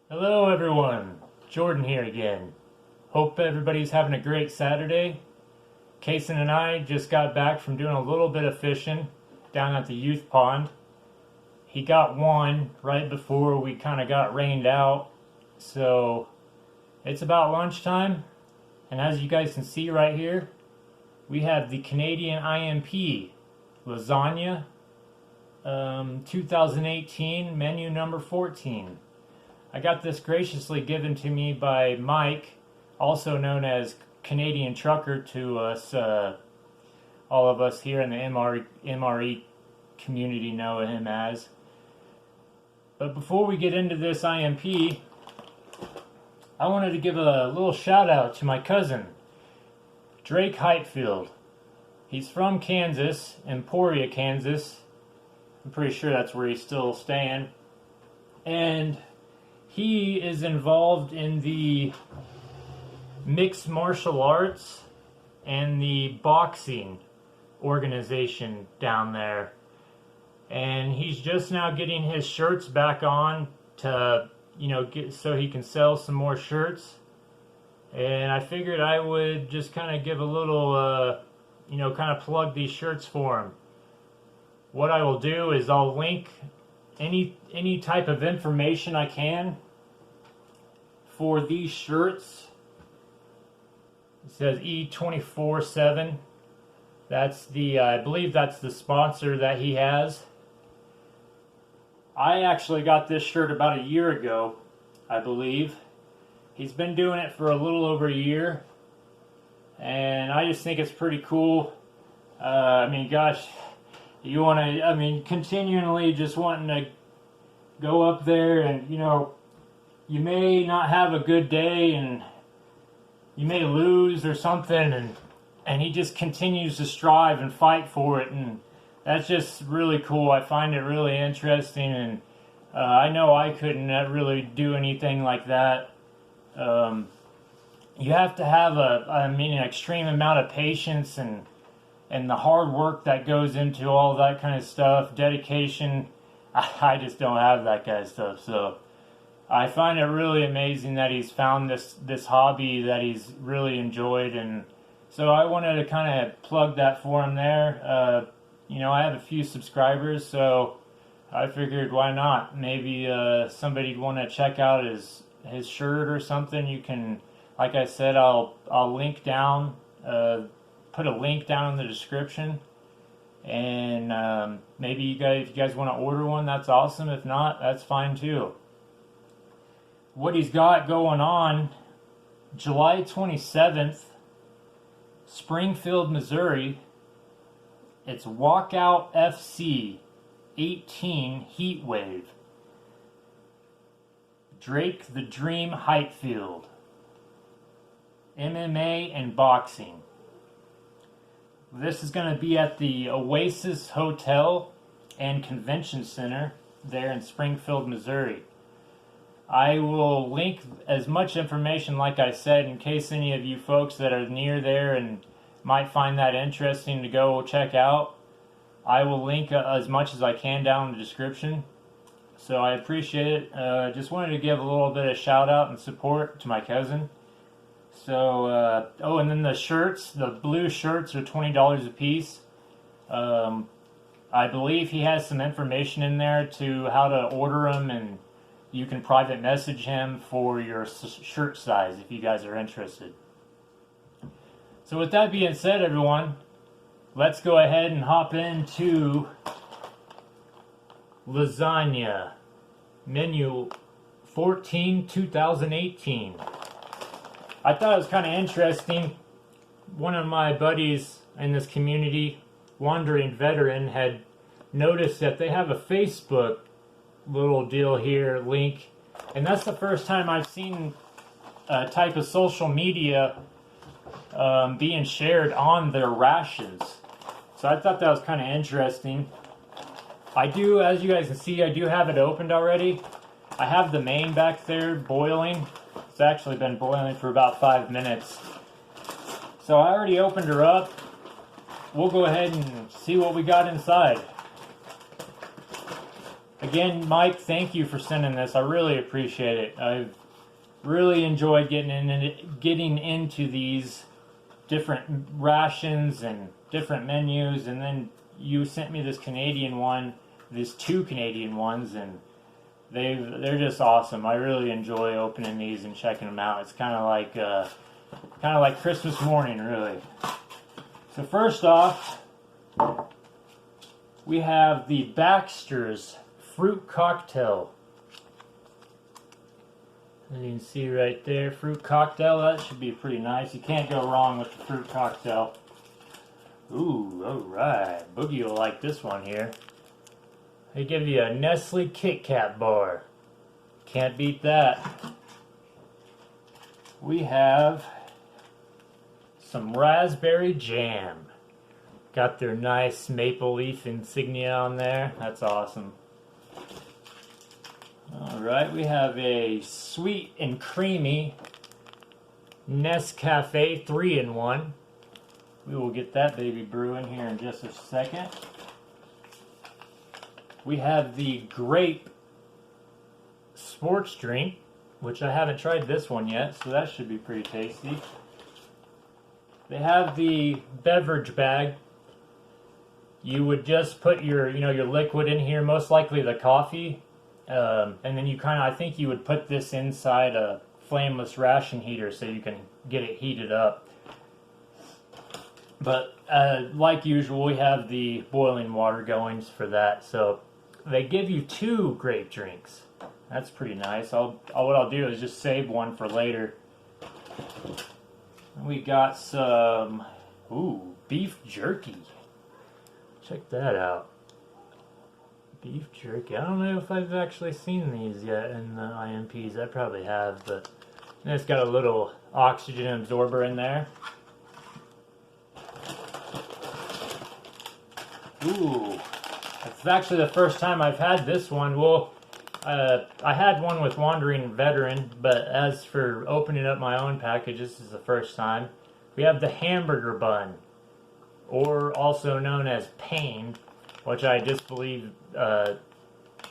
Hello everyone, Jordan here again. Hope everybody's having a great Saturday. Kason and I just got back from doing a little bit of fishing down at the youth pond. He got one right before we kind of got rained out, so it's about lunchtime, and as you guys can see right here, we have the Canadian IMP Lasagna 2018 menu number 14. I got this graciously given to me by Mike, also known as Canadian Trucker to us, all of us here in the MRE community know him as. But before we get into this IMP, I wanted to give a little shout out to my cousin, Drake Heightfield. He's from Kansas, Emporia, Kansas. I'm pretty sure that's where he's still staying. And he is involved in the mixed martial arts and the boxing organization down there. And he's just now getting his shirts back on to, so he can sell some more shirts. And I figured I would just kind of give a little, kind of plug these shirts for him. What I will do is I'll link any type of information I can for these shirts. It says E247. That's the, I believe that's the sponsor that he has. I actually got this shirt about a year ago, I believe. He's been doing it for a little over a year, and I just think it's pretty cool. Gosh, you want to, continually just wanting to go up there and, you may not have a good day and you may lose or something, and he just continues to strive and fight for it, and that's just really cool. I find it really interesting, and I know I couldn't really do anything like that. You have to have an extreme amount of patience and the hard work that goes into all that kind of stuff, dedication. I just don't have that kind of stuff, so I find it really amazing that he's found this hobby that he's really enjoyed, and so I wanted to kind of plug that for him there. I have a few subscribers, so I figured why not? Maybe somebody'd want to check out his shirt or something. You can, like I said, I'll link down, put a link down in the description, and maybe if you guys want to order one, that's awesome. If not, that's fine too. What he's got going on, July 27th, Springfield, Missouri. It's Walkout FC 18 Heat Wave. Drake the Dream Heightfield. MMA and boxing. This is going to be at the Oasis Hotel and Convention Center there in Springfield, Missouri. I will link as much information, like I said, in case any of you folks that are near there and might find that interesting to go check out. I will link as much as I can down in the description. So I appreciate it. Just wanted to give a little bit of shout out and support to my cousin. So, and then the shirts, the blue shirts are $20 a piece. I believe he has some information in there to how to order them, and you can private message him for your shirt size if you guys are interested. So with that being said, everyone, let's go ahead and hop into Lasagna Menu 14 2018. I thought it was kind of interesting. One of my buddies in this community, Wandering Veteran, had noticed that they have a Facebook little deal here, link, and that's the first time I've seen a type of social media being shared on their rations. So I thought that was kind of interesting. I do, as you guys can see, I do have it opened already. I have the main back there boiling. It's actually been boiling for about 5 minutes. So I already opened her up. We'll go ahead and see what we got inside. Again, Mike, thank you for sending this. I really appreciate it. I've really enjoyed getting into these different rations and different menus, and then you sent me this Canadian one, these 2 Canadian ones, and they're just awesome. I really enjoy opening these and checking them out. It's kind of like Christmas morning, really. So first off, we have the Baxter's Fruit Cocktail. As you can see right there, fruit cocktail. That should be pretty nice. You can't go wrong with the fruit cocktail. Ooh, alright. Boogie will like this one here. They give you a Nestle Kit Kat bar. Can't beat that. We have some raspberry jam. Got their nice maple leaf insignia on there. That's awesome. Alright, we have a sweet and creamy Nescafe 3-in-1. We will get that baby brewing here in just a second. We have the grape sports drink, which I haven't tried this one yet, so that should be pretty tasty. They have the beverage bag. You would just put your liquid in here, most likely the coffee. And then I think you would put this inside a flameless ration heater so you can get it heated up. But like usual, we have the boiling water goings for that. So they give you 2 grape drinks. That's pretty nice. What I'll do is just save one for later. We got some beef jerky. Check that out. Beef jerky. I don't know if I've actually seen these yet in the IMPs. I probably have, but it's got a little oxygen absorber in there. Ooh, it's actually the first time I've had this one. Well, I had one with Wandering Veteran, but as for opening up my own package, this is the first time. We have the hamburger bun, or also known as pain, which I just believe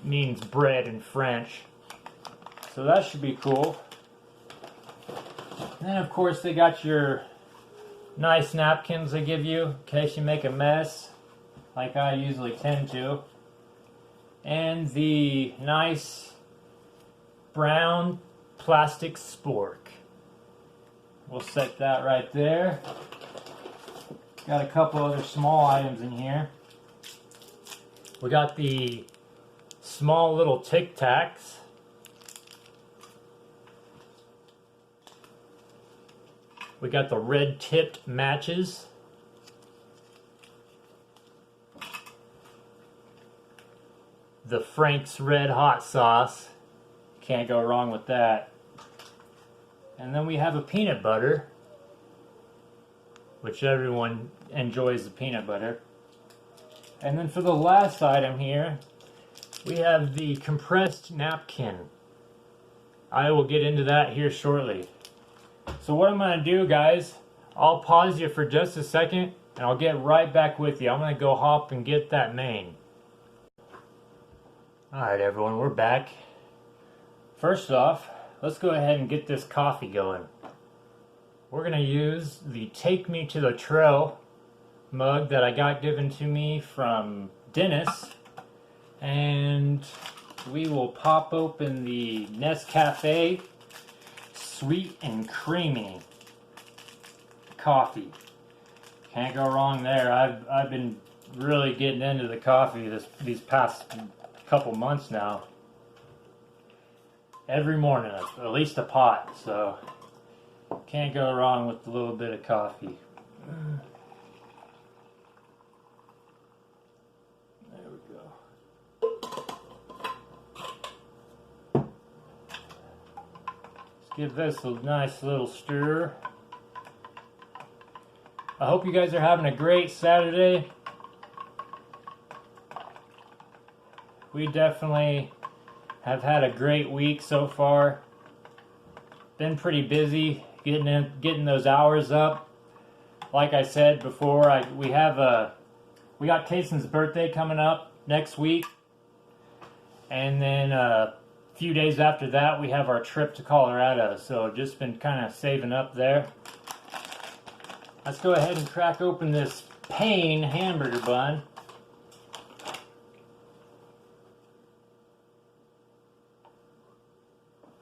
means bread in French. So that should be cool. And then of course they got your nice napkins they give you in case you make a mess, like I usually tend to. And the nice brown plastic spork. We'll set that right there. Got a couple other small items in here. We got the small little Tic Tacs. We got the red tipped matches. The Frank's Red Hot Sauce. Can't go wrong with that. And then we have a peanut butter, which everyone enjoys the peanut butter. And then for the last item here, we have the compressed napkin. I will get into that here shortly. So what I'm going to do, guys, I'll pause you for just a second, and I'll get right back with you. I'm going to go hop and get that main. Alright everyone, we're back. First off, let's go ahead and get this coffee going. We're going to use the Take Me to the Trail mug that I got given to me from Dennis, and we will pop open the Nescafe Sweet and Creamy coffee. Can't go wrong there. I've been really getting into the coffee these past couple months now. Every morning, at least a pot, so can't go wrong with a little bit of coffee. There we go. Let's give this a nice little stir. I hope you guys are having a great Saturday. We definitely have had a great week so far. Been pretty busy getting those hours up. Like I said before, we got Kayson's birthday coming up next week, And then a few days after that, we have our trip to Colorado. So just been kind of saving up there. Let's go ahead and crack open this Pain hamburger bun.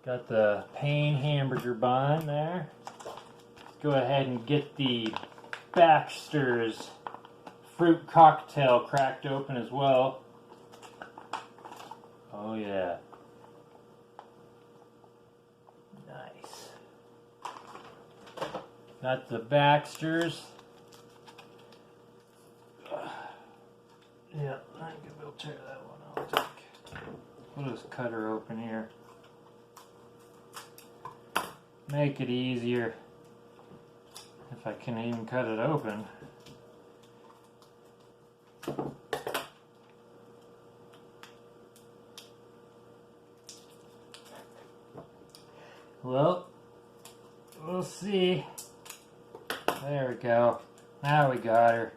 Got the Pain hamburger bun there. Let's go ahead and get the Baxter's fruit cocktail cracked open as well. Oh yeah. Nice. Got the Baxter's. Yeah, I think we'll tear that one out. We'll just cut her open here. Make it easier. If I can even cut it open. Well, we'll see. There we go. Now we got her.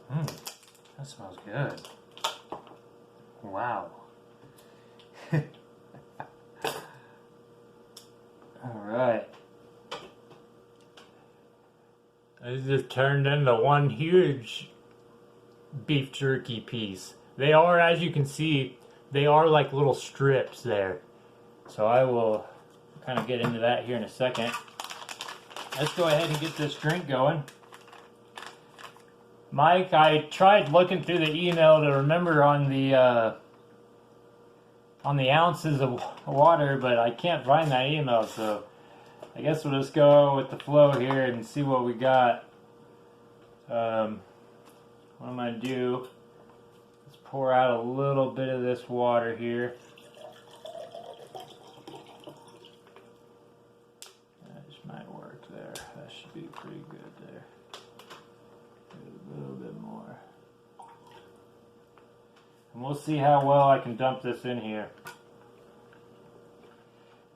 That smells good. Wow. Alright. This just turned into one huge beef jerky piece. They are, as you can see, they are like little strips there. So I will kind of get into that here in a second. Let's go ahead and get this drink going. Mike, I tried looking through the email to remember on the ounces of water, but I can't find that email, so I guess we'll just go with the flow here and see what we got. What I'm going to do is pour out a little bit of this water here. That just might work there. That should be pretty good there. A little bit more. And we'll see how well I can dump this in here.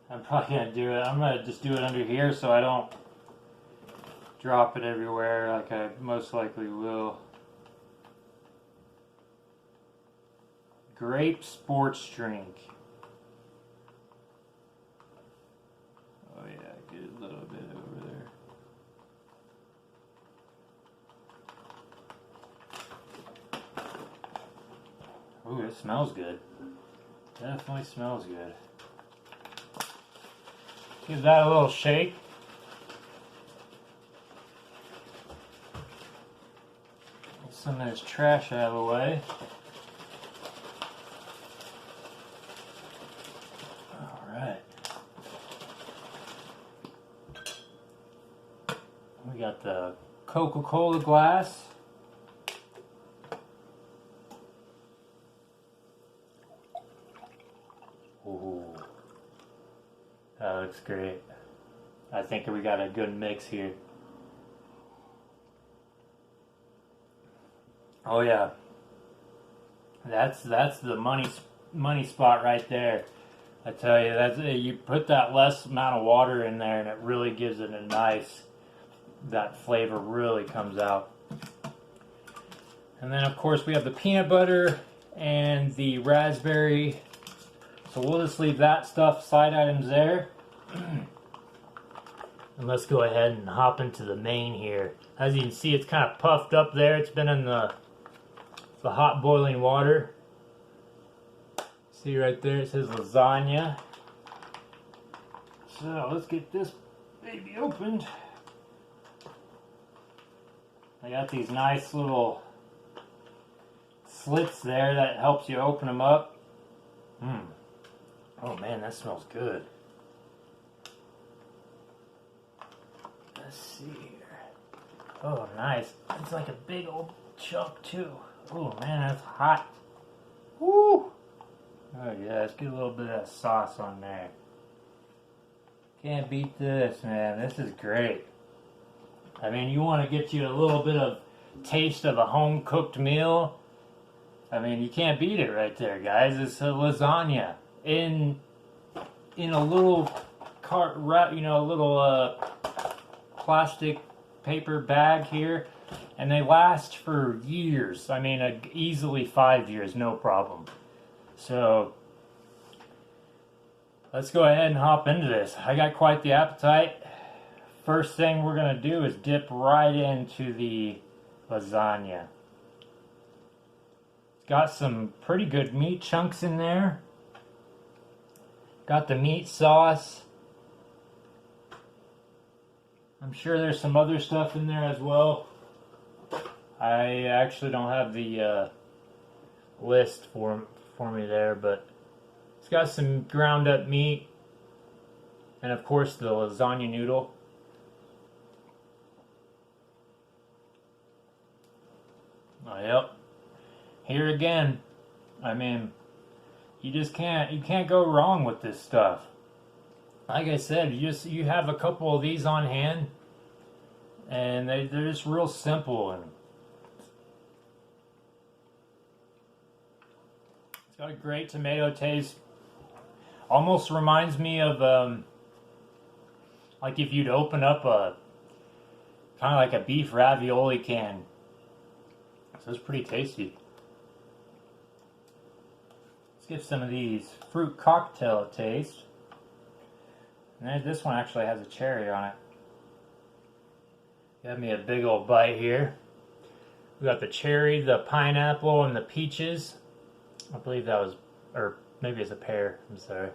I'm probably going to do it. I'm going to just do it under here so I don't drop it everywhere like I most likely will. Grape sports drink. Oh yeah, get a little bit over there. Ooh, it smells good. Definitely smells good. Give that a little shake. Get some of this trash out of the way. Alright. We got the Coca-Cola glass. Ooh. That looks great. I think we got a good mix here. Oh yeah. That's the money spot right there. I tell you, that's you put that less amount of water in there and it really gives it a nice, that flavor really comes out. And then of course we have the peanut butter and the raspberry. So we'll just leave that stuff, side items there. And let's go ahead and hop into the main here. As you can see, it's kind of puffed up there. It's been in the hot boiling water. See right there, it says lasagna. So let's get this baby opened. I got these nice little slits there that helps you open them up. Oh man, that smells good. Let's see here. Oh, nice. It's like a big old chunk too. Oh man, that's hot. Woo! Oh yeah, let's get a little bit of that sauce on there. Can't beat this, man. This is great. I mean, you want to get you a little bit of taste of a home-cooked meal. I mean, you can't beat it right there, guys. It's a lasagna in a little a little plastic paper bag here. And they last for years. I mean, easily 5 years, no problem. So, let's go ahead and hop into this. I got quite the appetite. First thing we're going to do is dip right into the lasagna. It's got some pretty good meat chunks in there. Got the meat sauce. I'm sure there's some other stuff in there as well. I actually don't have the list for me there, but it's got some ground up meat and of course the lasagna noodle. Oh, yep. Here again, I mean, you can't go wrong with this stuff. Like I said, you have a couple of these on hand, and they're just real simple, and it's got a great tomato taste. Almost reminds me of like if you'd open up a kind of like a beef ravioli can. So it's pretty tasty. Let's give some of these fruit cocktail a taste. And this one actually has a cherry on it. Got me a big old bite here. We got the cherry, the pineapple, and the peaches. I believe that was, or maybe it's a pear. I'm sorry.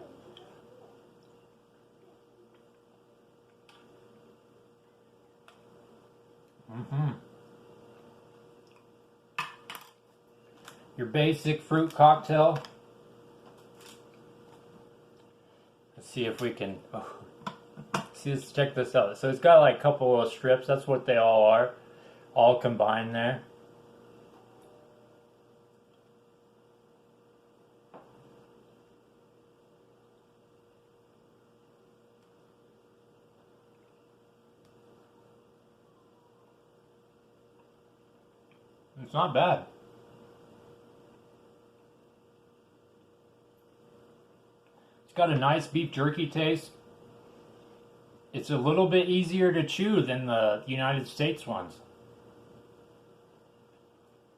Your basic fruit cocktail. Let's see if we can. Let's check this out. So it's got like a couple of strips. That's what they all are, all combined there. It's not bad. It's got a nice beef jerky taste. It's a little bit easier to chew than the United States ones.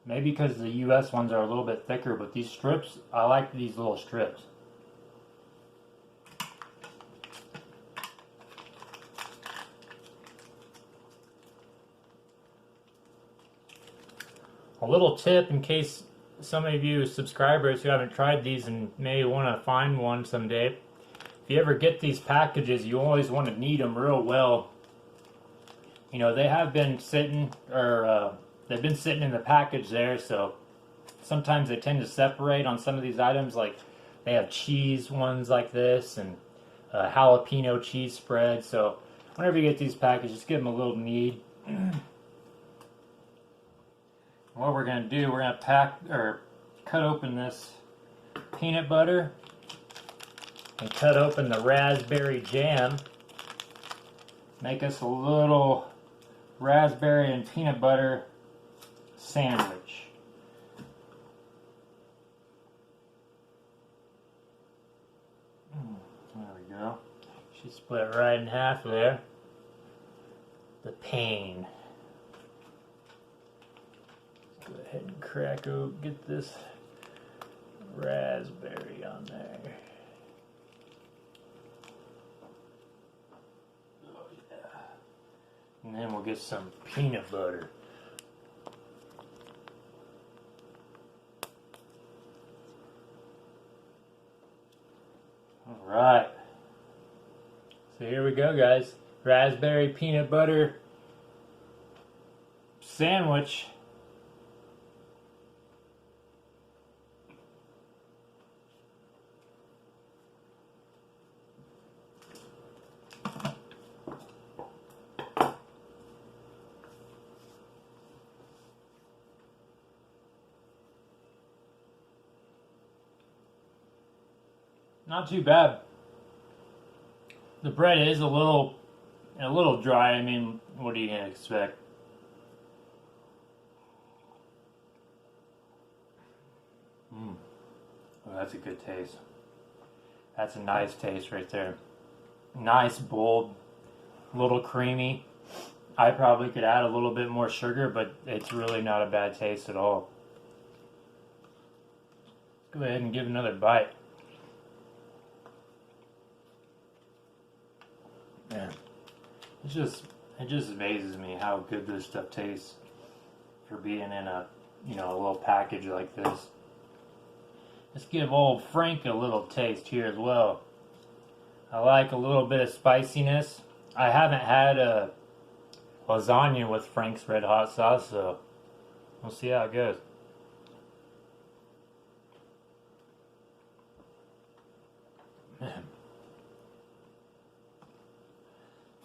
Maybe because the US ones are a little bit thicker, but these strips, I like these little strips. A little tip in case some of you subscribers who haven't tried these and may want to find one someday. If you ever get these packages, you always want to knead them real well. You know, they have been sitting, or they've been sitting in the package there, so sometimes they tend to separate on some of these items. Like they have cheese ones like this and jalapeno cheese spread. So whenever you get these packages, just give them a little knead. What we're going to do, we're going to cut open this peanut butter and cut open the raspberry jam. Make us a little raspberry and peanut butter sandwich. There we go. She split right in half there. The pain. Go ahead and crack open, get this raspberry on there. Oh yeah. And then we'll get some peanut butter. Alright. So here we go, guys. Raspberry peanut butter sandwich. Not too bad. The bread is a little dry. I mean, what are you gonna expect? Oh, that's a good taste. That's a nice taste right there. Nice, bold, a little creamy. I probably could add a little bit more sugar, but it's really not a bad taste at all. Let's go ahead and give another bite. Man, it just amazes me how good this stuff tastes for being in a, you know, a little package like this. Let's give old Frank a little taste here as well. I like a little bit of spiciness. I haven't had a lasagna with Frank's red hot sauce, so we'll see how it goes. Man.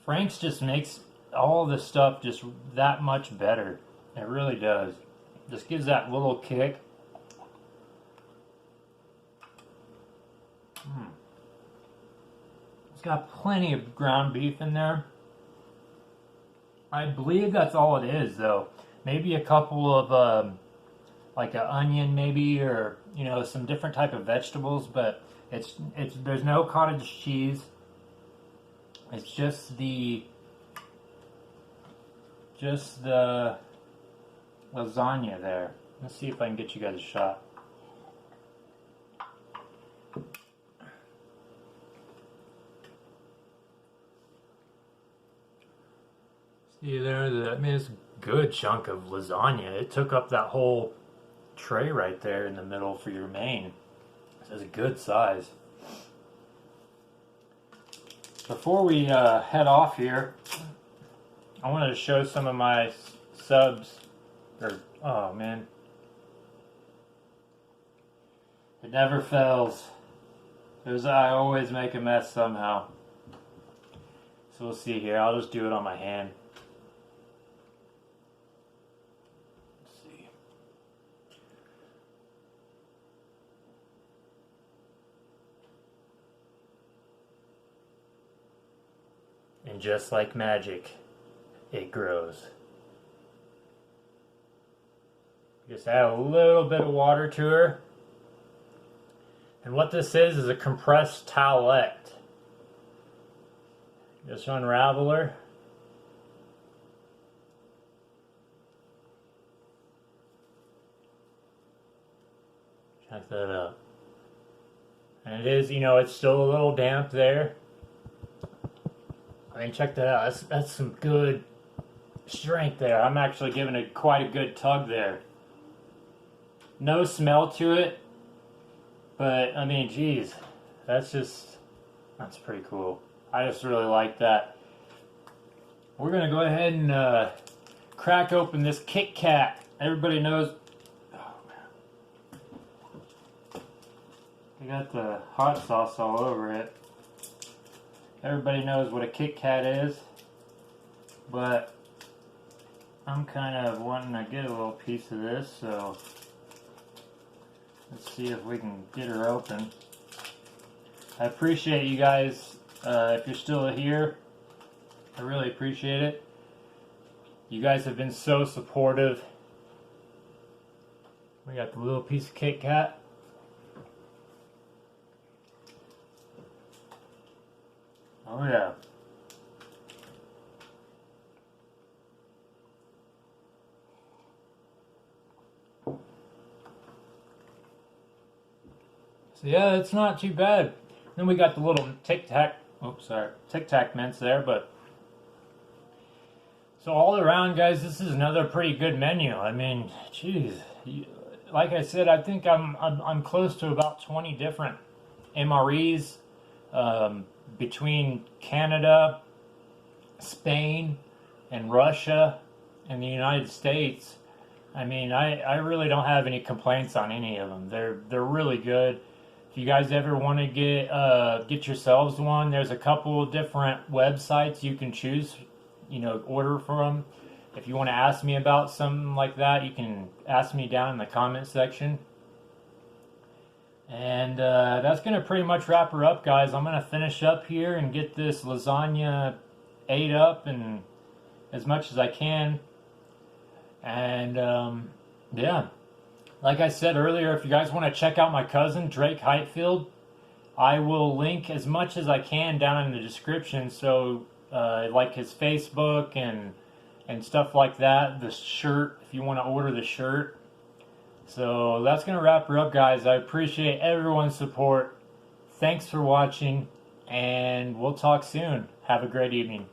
Frank's just makes all the stuff just that much better. It really does. Just gives that little kick. It's got plenty of ground beef in there. I believe that's all it is, though. Maybe a couple of, like an onion, maybe, or you know, some different type of vegetables. But there's no cottage cheese. It's just the lasagna there. Let's see if I can get you guys a shot. See there, I mean, it's a good chunk of lasagna. It took up that whole tray right there in the middle for your main. It's a good size. Before we head off here, I wanted to show some of my subs. Oh man, it never fails. I always make a mess somehow. So we'll see here. I'll just do it on my hand. And just like magic, it grows. Just add a little bit of water to her. And what this is a compressed towelette. Just unravel her. Check that out. And it is, you know, it's still a little damp there. I mean, check that out. That's some good strength there. I'm actually giving it quite a good tug there. No smell to it, but I mean, geez, that's pretty cool. I just really like that. We're gonna go ahead and crack open this Kit Kat. Everybody knows. Oh man, I got the hot sauce all over it. Everybody knows what a Kit Kat is, but I'm kind of wanting to get a little piece of this, so let's see if we can get her open. I appreciate you guys, if you're still here, I really appreciate it. You guys have been so supportive. We got the little piece of Kit Kat. Oh yeah. So yeah, it's not too bad. Then we got the little Tic Tac mints there, but so all around, guys, this is another pretty good menu. I mean, geez, like I said, I think I'm close to about 20 different MREs between Canada, Spain, and Russia, and the United States. I mean, I really don't have any complaints on any of them. They're really good. If you guys ever want to get yourselves one, there's a couple of different websites you can choose, you know, order from. If you want to ask me about something like that, you can ask me down in the comment section. And that's going to pretty much wrap her up, guys. I'm going to finish up here and get this lasagna ate up and as much as I can. And yeah, like I said earlier, if you guys want to check out my cousin, Drake Heightfield, I will link as much as I can down in the description. So like his Facebook and and stuff like that. The shirt, if you want to order the shirt. So that's going to wrap her up, guys. I appreciate everyone's support. Thanks for watching, and we'll talk soon. Have a great evening.